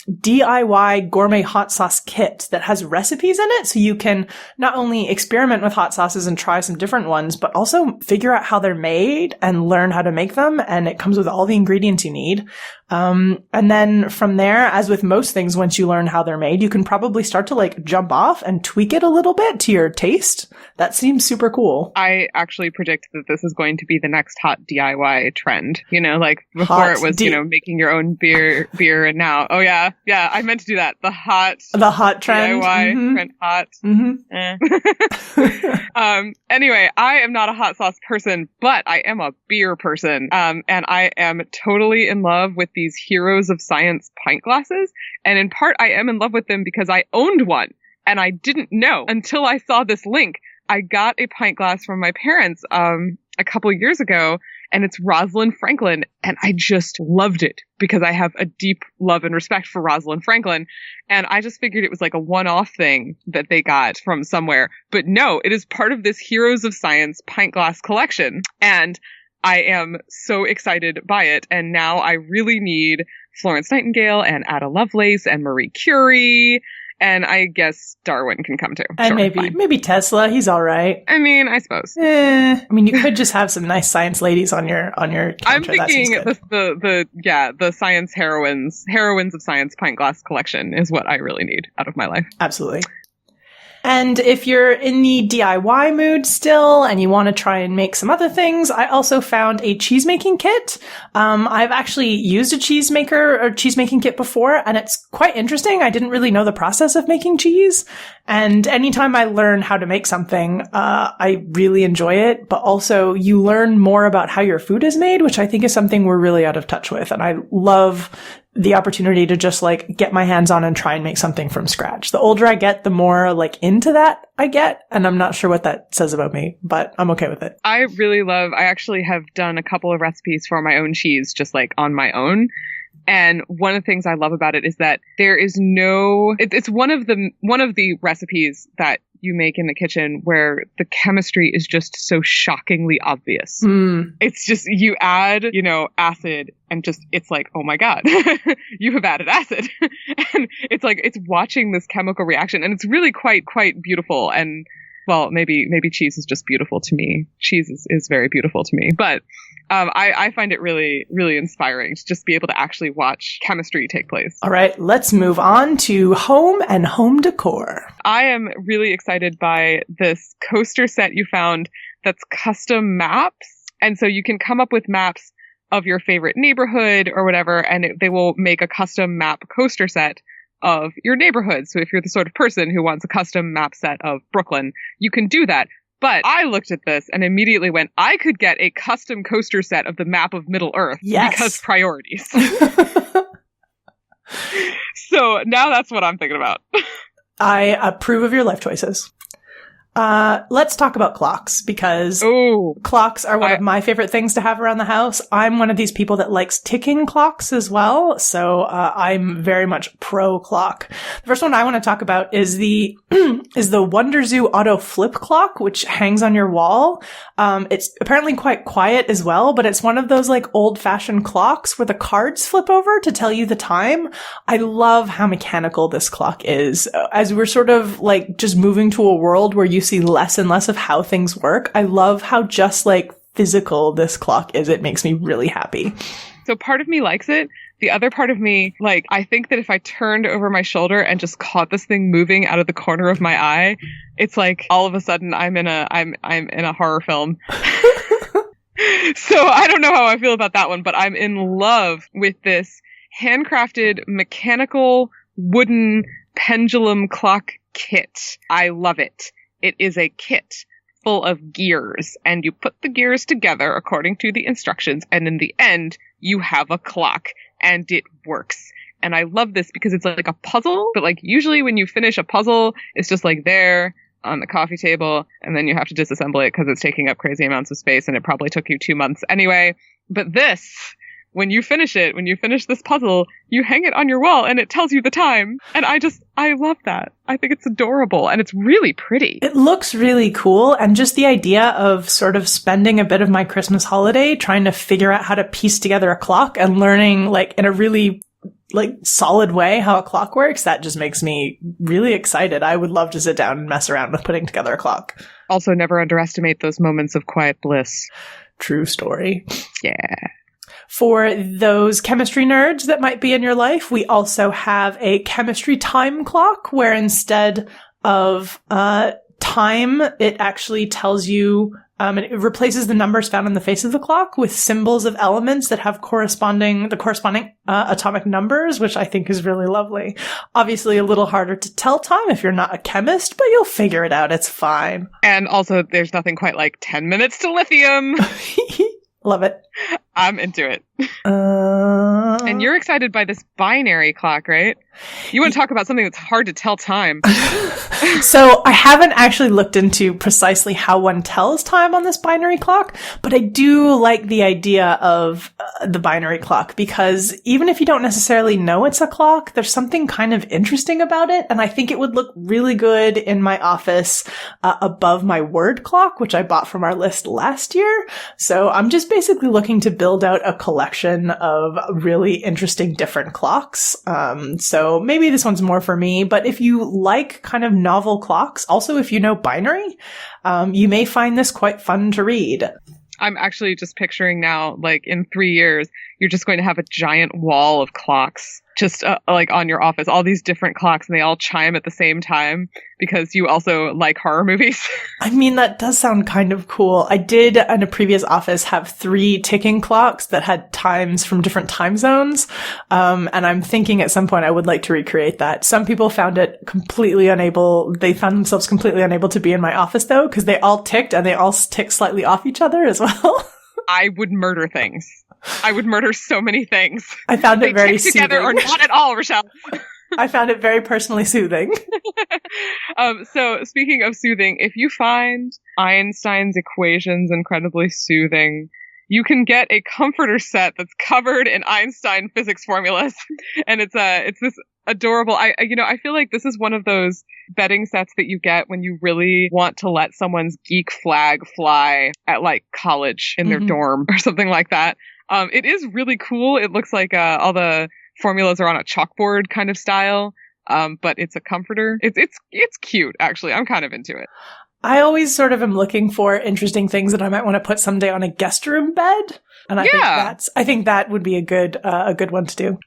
DIY gourmet hot sauce kit that has recipes in it, so you can not only experiment with hot sauces and try some different ones, but also figure out how they're made and learn how to make them. And it comes with all the ingredients you need. And then from there, as with most things, once you learn how they're made, you can probably start to like jump off and tweak it a little bit to your taste. That seems super cool. I actually predict that this is going to be the next hot DIY trend. You know, like before it was, making your own beer, and now, oh yeah, I meant to do that. The hot trend. DIY trend hot. Mm-hmm. Anyway, I am not a hot sauce person, but I am a beer person. And I am totally in love with these Heroes of Science pint glasses. And in part, I am in love with them because I owned one and I didn't know until I saw this link. I got a pint glass from my parents, a couple of years ago, and it's Rosalind Franklin, and I just loved it because I have a deep love and respect for Rosalind Franklin, and I just figured it was like a one-off thing that they got from somewhere. But no, it is part of this Heroes of Science pint glass collection, and I am so excited by it, and now I really need Florence Nightingale and Ada Lovelace and Marie Curie. And I guess Darwin can come too. And sure, maybe Tesla. He's all right. I mean, I suppose. I mean, you could just have some nice science ladies on your counter. I'm thinking the science heroines of science pint glass collection is what I really need out of my life. Absolutely. And if you're in the DIY mood still and you want to try and make some other things, I also found a cheesemaking kit. I've actually used a cheesemaking kit before, and it's quite interesting. I didn't really know the process of making cheese. And anytime I learn how to make something, I really enjoy it. But also you learn more about how your food is made, which I think is something we're really out of touch with. And I love the opportunity to just like get my hands on and try and make something from scratch. The older I get, the more like into that I get. And I'm not sure what that says about me, but I'm okay with it. I actually have done a couple of recipes for my own cheese, just like on my own. And one of the things I love about it is that there is it's one of the recipes that you make in the kitchen where the chemistry is just so shockingly obvious. It's just, you add, acid and just, it's like, oh my God, you have added acid. And it's like, it's watching this chemical reaction, and it's really quite beautiful. And well, maybe cheese is just beautiful to me. Cheese is very beautiful to me. But I find it really, really inspiring to just be able to actually watch chemistry take place. All right, let's move on to home and home decor. I am really excited by this coaster set you found that's custom maps. And so you can come up with maps of your favorite neighborhood or whatever, and they will make a custom map coaster set of your neighborhood. So if you're the sort of person who wants a custom map set of Brooklyn, you can do that. But I looked at this and immediately went, I could get a custom coaster set of the map of Middle Earth. Yes. Because priorities. So now that's what I'm thinking about. I approve of your life choices. Let's talk about clocks, because clocks are one of my favorite things to have around the house. I'm one of these people that likes ticking clocks as well, so I'm very much pro clock. The first one I want to talk about is the Wonder Zoo Auto Flip Clock, which hangs on your wall. It's apparently quite quiet as well, but it's one of those like old-fashioned clocks where the cards flip over to tell you the time. I love how mechanical this clock is. As we're sort of like just moving to a world where you see less and less of how things work, I love how just like physical this clock is. It makes me really happy. So part of me likes it. The other part of me, like, I think that if I turned over my shoulder and just caught this thing moving out of the corner of my eye, it's like all of a sudden I'm in a horror film. So I don't know how I feel about that one, but I'm in love with this handcrafted mechanical wooden pendulum clock kit. I love it. It is a kit full of gears, and you put the gears together according to the instructions, and in the end, you have a clock, and it works. And I love this because it's like a puzzle, but like usually when you finish a puzzle, it's just like there on the coffee table, and then you have to disassemble it because it's taking up crazy amounts of space, and it probably took you 2 months anyway. But this, when you finish this puzzle, you hang it on your wall and it tells you the time. And I love that. I think it's adorable and it's really pretty. It looks really cool. And just the idea of sort of spending a bit of my Christmas holiday trying to figure out how to piece together a clock and learning like in a really like solid way how a clock works, that just makes me really excited. I would love to sit down and mess around with putting together a clock. Also, never underestimate those moments of quiet bliss. True story. Yeah. For those chemistry nerds that might be in your life, we also have a chemistry time clock where instead of time, it actually tells you, it replaces the numbers found on the face of the clock with symbols of elements that have corresponding atomic numbers, which I think is really lovely. Obviously a little harder to tell time if you're not a chemist, but you'll figure it out. It's fine. And also there's nothing quite like 10 minutes to lithium. Love it. I'm into it. And you're excited by this binary clock, right? You want to talk about something that's hard to tell time. So I haven't actually looked into precisely how one tells time on this binary clock, but I do like the idea of the binary clock because even if you don't necessarily know it's a clock, there's something kind of interesting about it. And I think it would look really good in my office above my word clock, which I bought from our list last year. So I'm just basically looking to build out a collection of really interesting different clocks. So maybe this one's more for me, but if you like kind of novel clocks, also if you know binary, you may find this quite fun to read. I'm actually just picturing now, like in 3 years, you're just going to have a giant wall of clocks just like on your office, all these different clocks, and they all chime at the same time because you also like horror movies. I mean, that does sound kind of cool. I did in a previous office have 3 ticking clocks that had times from different time zones. And I'm thinking at some point I would like to recreate that. Some people found themselves completely unable to be in my office though, because they all ticked and they all tick slightly off each other as well. I would murder things. I would murder so many things. I found it very soothing. Together or not at all, Rachelle. I found it very personally soothing. So speaking of soothing, if you find Einstein's equations incredibly soothing, you can get a comforter set that's covered in Einstein physics formulas. And it's this adorable. I feel like this is one of those bedding sets that you get when you really want to let someone's geek flag fly at like college in their dorm or something like that. It is really cool. It looks like all the formulas are on a chalkboard kind of style. But it's a comforter. It's cute, actually. I'm kind of into it. I always sort of am looking for interesting things that I might want to put someday on a guest room bed. And I think that would be a good one to do.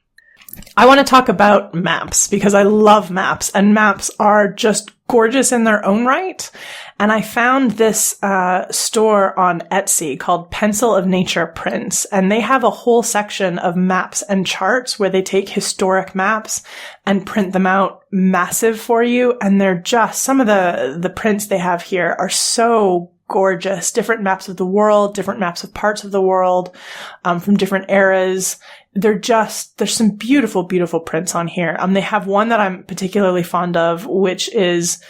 I want to talk about maps because I love maps, and maps are just gorgeous in their own right. And I found this store on Etsy called Pencil of Nature Prints, and they have a whole section of maps and charts where they take historic maps and print them out massive for you. And they're just, some of the prints they have here are so gorgeous. Different maps of the world, different maps of parts of the world, from different eras. There's some beautiful, beautiful prints on here. They have one that I'm particularly fond of, which is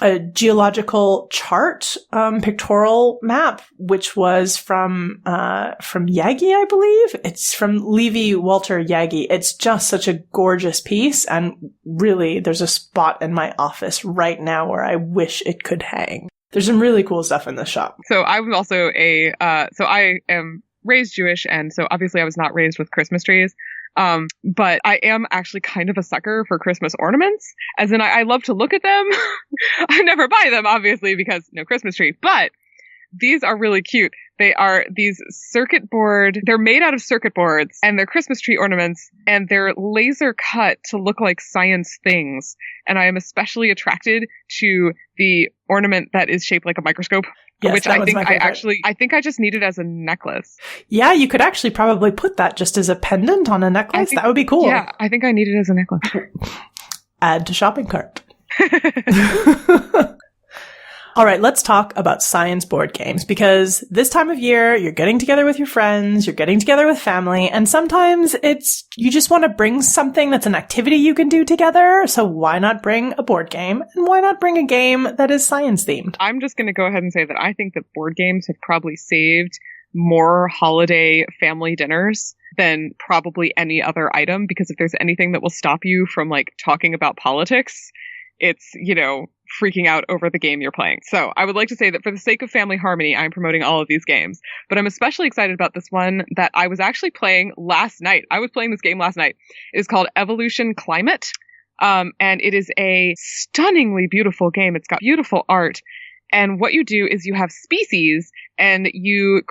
a geological chart, pictorial map, which was from Yagi, I believe. It's from Levi Walter Yagi. It's just such a gorgeous piece. And really, there's a spot in my office right now where I wish it could hang. There's some really cool stuff in this shop. So I'm also so I am raised Jewish, and so obviously I was not raised with Christmas trees. But I am actually kind of a sucker for Christmas ornaments, as in I love to look at them. I never buy them, obviously, because no Christmas tree, but these are really cute. They are these they're made out of circuit boards, and they're Christmas tree ornaments, and they're laser cut to look like science things. And I am especially attracted to the ornament that is shaped like a microscope. Yes, which I think I just need it as a necklace. Yeah, you could actually probably put that just as a pendant on a necklace. That would be cool. Yeah, I think I need it as a necklace. Add to shopping cart. All right, let's talk about science board games, because this time of year, you're getting together with your friends, you're getting together with family, and sometimes you just want to bring something that's an activity you can do together. So why not bring a board game, and why not bring a game that is science themed? I'm just going to go ahead and say that I think that board games have probably saved more holiday family dinners than probably any other item, because if there's anything that will stop you from like talking about politics, it's, freaking out over the game you're playing. So I would like to say that for the sake of family harmony, I'm promoting all of these games. But I'm especially excited about this one that I was actually playing last night. I was playing this game last night. It is called Evolution Climate. And it is a stunningly beautiful game. It's got beautiful art. And what you do is you have species and you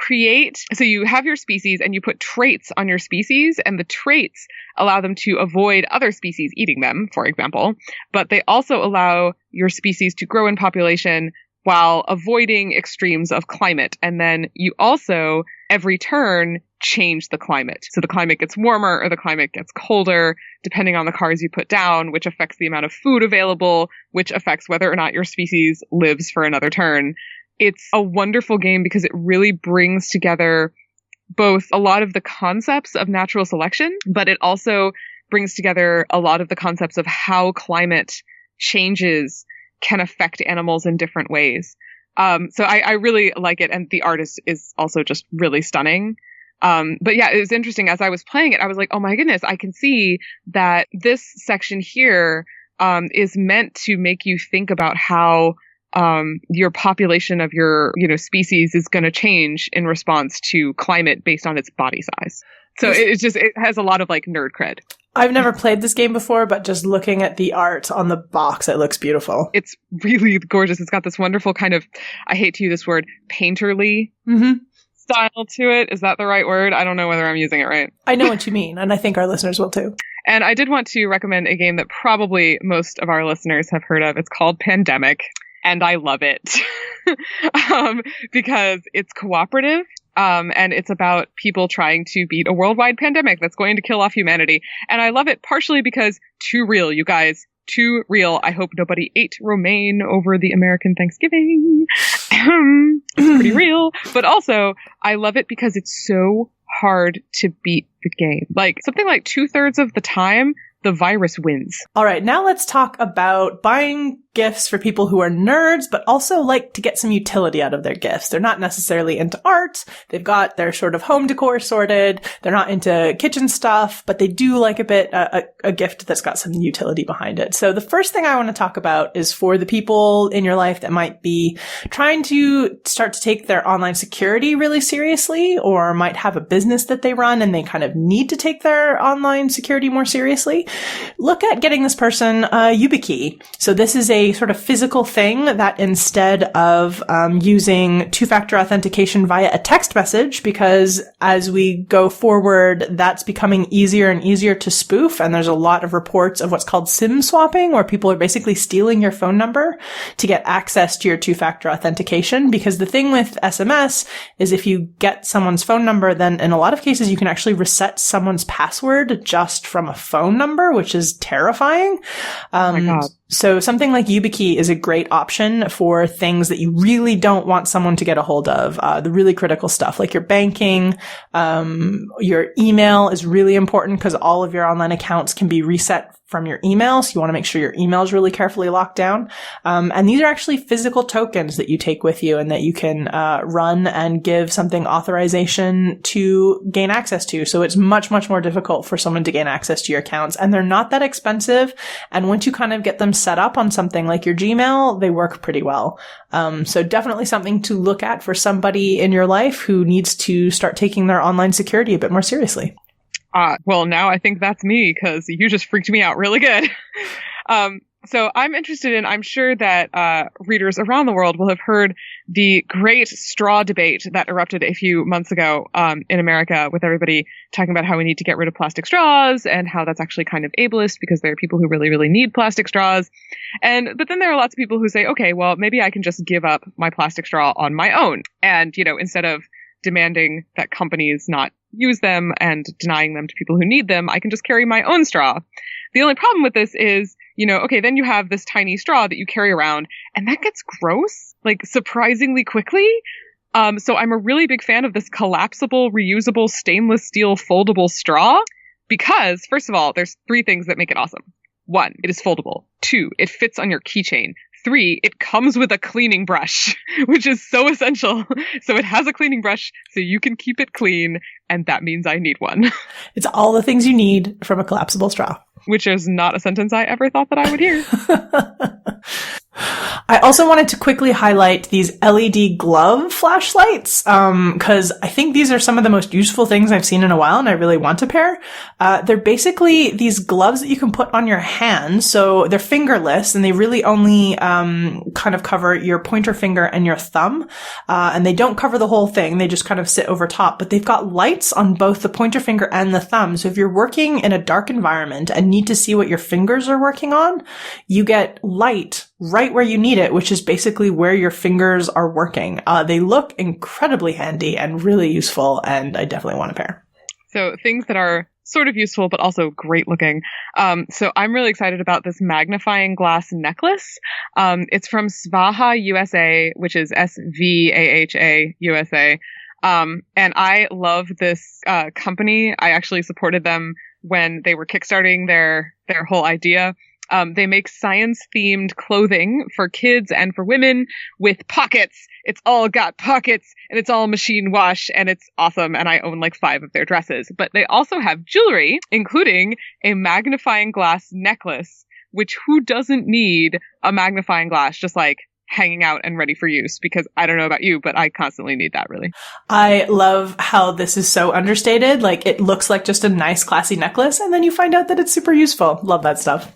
have your species and you put traits on your species, and the traits allow them to avoid other species eating them, for example. But they also allow your species to grow in population while avoiding extremes of climate. And then you also, every turn, change the climate. So the climate gets warmer or the climate gets colder, depending on the cards you put down, which affects the amount of food available, which affects whether or not your species lives for another turn. It's a wonderful game because it really brings together both a lot of the concepts of natural selection, but it also brings together a lot of the concepts of how climate changes can affect animals in different ways. So I really like it. And the art is also just really stunning. But yeah, it was interesting. As I was playing it, I was like, oh my goodness, I can see that this section here is meant to make you think about how your population of your species is going to change in response to climate based on its body size. So it has a lot of like nerd cred. I've never played this game before, but just looking at the art on the box, it looks beautiful. It's really gorgeous. It's got this wonderful kind of, I hate to use this word, painterly style to it. Is that the right word? I don't know whether I'm using it right. I know what you mean, and I think our listeners will too. And I did want to recommend a game that probably most of our listeners have heard of. It's called Pandemic, and I love it because it's cooperative. And it's about people trying to beat a worldwide pandemic that's going to kill off humanity. And I love it partially because too real, you guys. Too real. I hope nobody ate romaine over the American Thanksgiving. It's pretty real. But also, I love it because it's so hard to beat the game. Like, something like 2/3 of the time, the virus wins. All right, now let's talk about buying gifts for people who are nerds, but also like to get some utility out of their gifts. They're not necessarily into art. They've got their sort of home decor sorted. They're not into kitchen stuff, but they do like a gift that's got some utility behind it. So the first thing I want to talk about is for the people in your life that might be trying to start to take their online security really seriously, or might have a business that they run and they kind of need to take their online security more seriously. Look at getting this person a YubiKey. So this is a sort of physical thing that instead of using two-factor authentication via a text message, because as we go forward, that's becoming easier and easier to spoof. And there's a lot of reports of what's called SIM swapping, where people are basically stealing your phone number to get access to your two-factor authentication. Because the thing with SMS is if you get someone's phone number, then in a lot of cases, you can actually reset someone's password just from a phone number, which is terrifying. Oh my God. So something like YubiKey is a great option for things that you really don't want someone to get a hold of. The really critical stuff like your banking, your email is really important because all of your online accounts can be reset from your email. So you want to make sure your email is really carefully locked down. And these are actually physical tokens that you take with you and that you can run and give something authorization to gain access to. So it's much, much more difficult for someone to gain access to your accounts. And they're not that expensive. And once you kind of get them set up on something like your Gmail, they work pretty well. So definitely something to look at for somebody in your life who needs to start taking their online security a bit more seriously. Well, now I think that's me because you just freaked me out really good. So I'm interested in, I'm sure that readers around the world will have heard the great straw debate that erupted a few months ago in America with everybody talking about how we need to get rid of plastic straws and how that's actually kind of ableist because there are people who really, really need plastic straws. But then there are lots of people who say, okay, well, maybe I can just give up my plastic straw on my own. And, instead of demanding that companies not use them and denying them to people who need them, I can just carry my own straw. The only problem with this is, okay, then you have this tiny straw that you carry around and that gets gross, like surprisingly quickly. So I'm a really big fan of this collapsible, reusable, stainless steel, foldable straw because, first of all, there's 3 things that make it awesome. 1, it is foldable. 2, it fits on your keychain. 3, it comes with a cleaning brush, which is so essential. So it has a cleaning brush so you can keep it clean, and that means I need one. It's all the things you need from a collapsible straw. Which is not a sentence I ever thought that I would hear. I also wanted to quickly highlight these LED glove flashlights, because I think these are some of the most useful things I've seen in a while, and I really want a pair. They're basically these gloves that you can put on your hands, so they're fingerless, and they really only kind of cover your pointer finger and your thumb, and they don't cover the whole thing. They just kind of sit over top, but they've got lights on both the pointer finger and the thumb. So if you're working in a dark environment and need to see what your fingers are working on, you get light right where you need it, which is basically where your fingers are working. They look incredibly handy and really useful, and I definitely want a pair. So things that are sort of useful, but also great looking. So I'm really excited about this magnifying glass necklace. It's from Svaha USA, which is SVAHA USA. And I love this company. I actually supported them when they were kickstarting their whole idea. They make science-themed clothing for kids and for women with pockets. It's all got pockets, and it's all machine wash, and it's awesome, and I own like 5 of their dresses. But they also have jewelry, including a magnifying glass necklace, which who doesn't need a magnifying glass just like hanging out and ready for use? Because I don't know about you, but I constantly need that, really. I love how this is so understated. Like, it looks like just a nice, classy necklace, and then you find out that it's super useful. Love that stuff.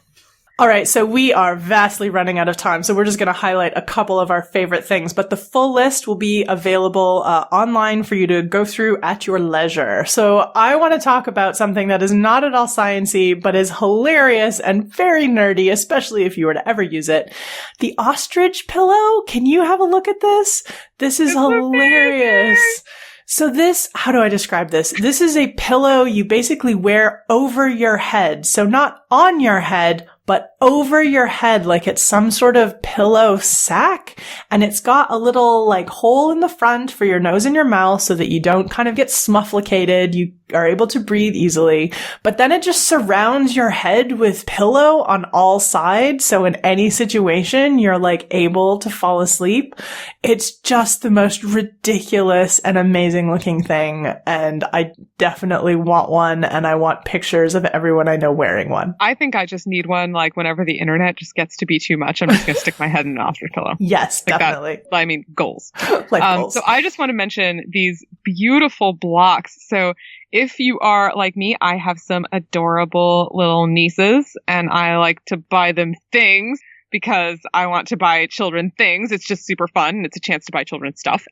All right, so we are vastly running out of time, so we're just going to highlight a couple of our favorite things, but the full list will be available online for you to go through at your leisure. So I want to talk about something that is not at all sciencey, but is hilarious and very nerdy, especially if you were to ever use it. The ostrich pillow. Can you have a look at this? This is hilarious. So this, how do I describe this? This is a pillow you basically wear over your head. So not on your head, but over your head, like it's some sort of pillow sack. And it's got a little like hole in the front for your nose and your mouth so that you don't kind of get smufflicated. You are able to breathe easily, but then it just surrounds your head with pillow on all sides. So in any situation, you're like able to fall asleep. It's just the most ridiculous and amazing looking thing. And I definitely want one. And I want pictures of everyone I know wearing one. I think I just need one. Like whenever the internet just gets to be too much, I'm just going to stick my head in an ostrich pillow. Yes, like definitely. That, I mean, goals. Goals. So I just want to mention these beautiful blocks. So if you are like me, I have some adorable little nieces and I like to buy them things because I want to buy children things. It's just super fun and it's a chance to buy children stuff.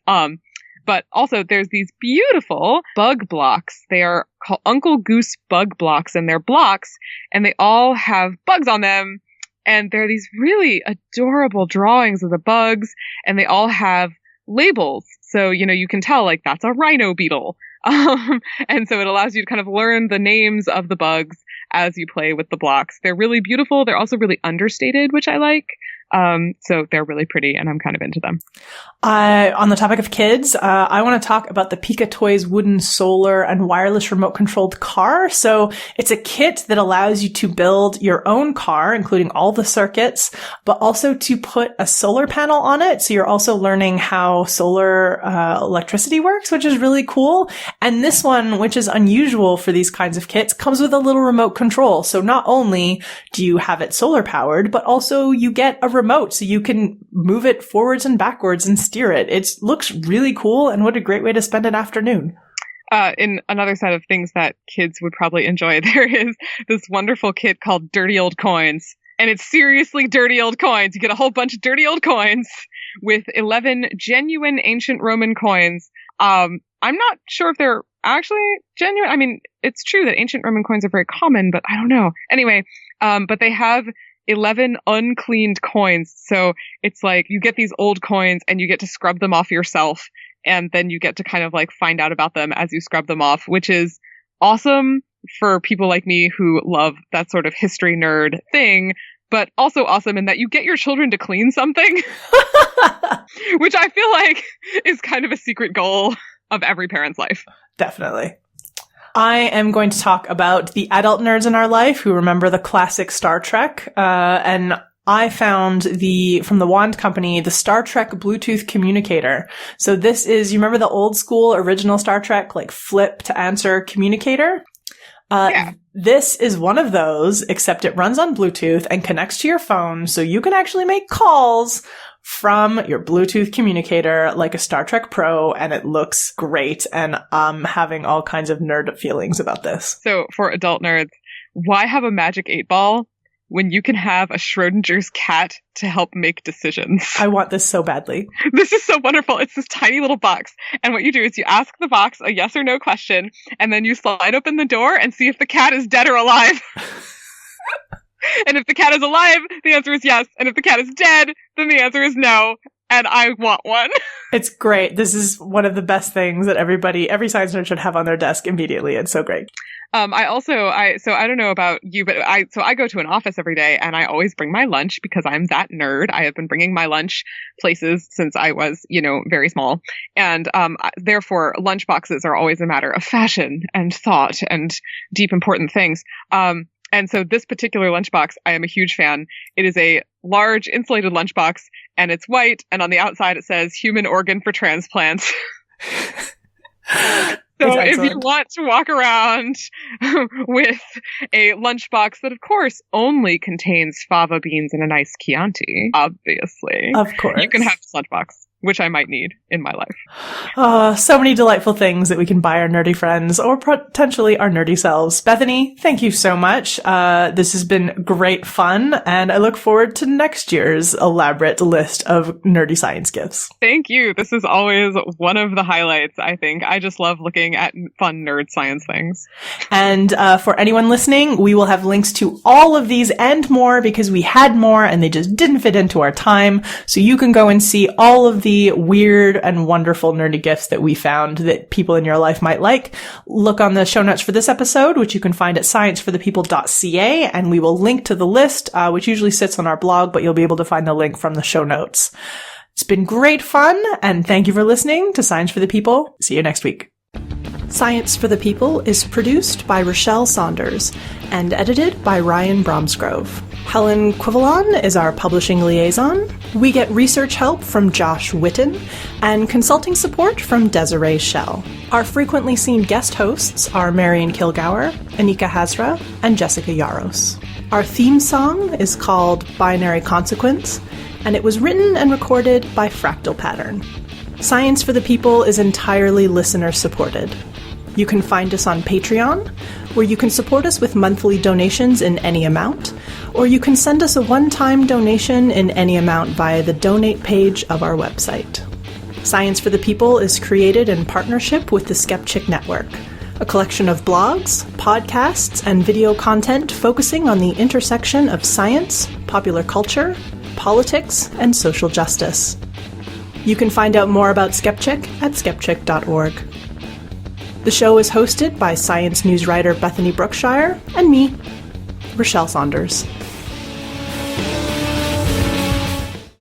But also there's these beautiful bug blocks. They are called Uncle Goose bug blocks, and they're blocks and they all have bugs on them. And they're these really adorable drawings of the bugs, and they all have labels. So, you can tell, like, that's a rhino beetle. And so it allows you to kind of learn the names of the bugs as you play with the blocks. They're really beautiful. They're also really understated, which I like. So they're really pretty, and I'm kind of into them. On the topic of kids, I want to talk about the Pika Toys wooden solar and wireless remote controlled car. So it's a kit that allows you to build your own car, including all the circuits, but also to put a solar panel on it. So you're also learning how solar electricity works, which is really cool. And this one, which is unusual for these kinds of kits, comes with a little remote control. So not only do you have it solar powered, but also you get a remote so you can move it forwards and backwards and steer it. It looks really cool, and what a great way to spend an afternoon. In another set of things that kids would probably enjoy, there is this wonderful kit called Dirty Old Coins. And it's seriously dirty old coins. You get a whole bunch of dirty old coins with 11 genuine ancient Roman coins. I'm not sure if they're actually genuine. I mean, it's true that ancient Roman coins are very common, but I don't know. Anyway, but they have 11 uncleaned coins. So it's like you get these old coins and you get to scrub them off yourself. And then you get to kind of like find out about them as you scrub them off, which is awesome for people like me who love that sort of history nerd thing, but also awesome in that you get your children to clean something, which I feel like is kind of a secret goal of every parent's life. Definitely. I am going to talk about the adult nerds in our life who remember the classic Star Trek. And I found from the Wand Company, the Star Trek Bluetooth communicator. So this is, you remember the old school original Star Trek, like flip to answer communicator? Yeah. This is one of those, except it runs on Bluetooth and connects to your phone, so you can actually make calls from your Bluetooth communicator like a Star Trek Pro, and it looks great, and I'm having all kinds of nerd feelings about this. So for adult nerds, why have a magic 8-ball when you can have a Schrodinger's cat to help make decisions? I want this so badly. This is so wonderful. It's this tiny little box. And what you do is you ask the box a yes or no question, and then you slide open the door and see if the cat is dead or alive. And if the cat is alive, the answer is yes. And if the cat is dead, then the answer is no. And I want one. It's great. This is one of the best things that every science nerd should have on their desk immediately. It's so great. So I don't know about you, but I go to an office every day and I always bring my lunch because I'm that nerd. I have been bringing my lunch places since I was, very small. And, therefore lunch boxes are always a matter of fashion and thought and deep, important things. And so this particular lunchbox, I am a huge fan. It is a large insulated lunchbox, and it's white, and on the outside it says human organ for transplants. So if you want to walk around with a lunchbox that, of course, only contains fava beans and a nice Chianti, obviously. Of course. You can have this lunchbox, which I might need in my life. So many delightful things that we can buy our nerdy friends or potentially our nerdy selves. Bethany, thank you so much. This has been great fun, and I look forward to next year's elaborate list of nerdy science gifts. Thank you. This is always one of the highlights, I think. I just love looking at fun nerd science things. And for anyone listening, we will have links to all of these and more because we had more and they just didn't fit into our time. So you can go and see all of the weird and wonderful nerdy gifts that we found that people in your life might like. Look on the show notes for this episode, which you can find at scienceforthepeople.ca, and we will link to the list, which usually sits on our blog, but you'll be able to find the link from the show notes. It's been great fun, and thank you for listening to Science for the People. See you next week. Science for the People is produced by Rachelle Saunders and edited by Ryan Bromsgrove. Helen Quivalon is our publishing liaison. We get research help from Josh Witten and consulting support from Desiree Schell. Our frequently seen guest hosts are Marion Kilgour, Anika Hazra, and Jessica Yaros. Our theme song is called Binary Consequence, and it was written and recorded by Fractal Pattern. Science for the People is entirely listener-supported. You can find us on Patreon, where you can support us with monthly donations in any amount, or you can send us a one-time donation in any amount via the donate page of our website. Science for the People is created in partnership with the Skepchick Network, a collection of blogs, podcasts, and video content focusing on the intersection of science, popular culture, politics, and social justice. You can find out more about Skepchick at skepchick.org. The show is hosted by science news writer Bethany Brookshire and me, Rachelle Saunders.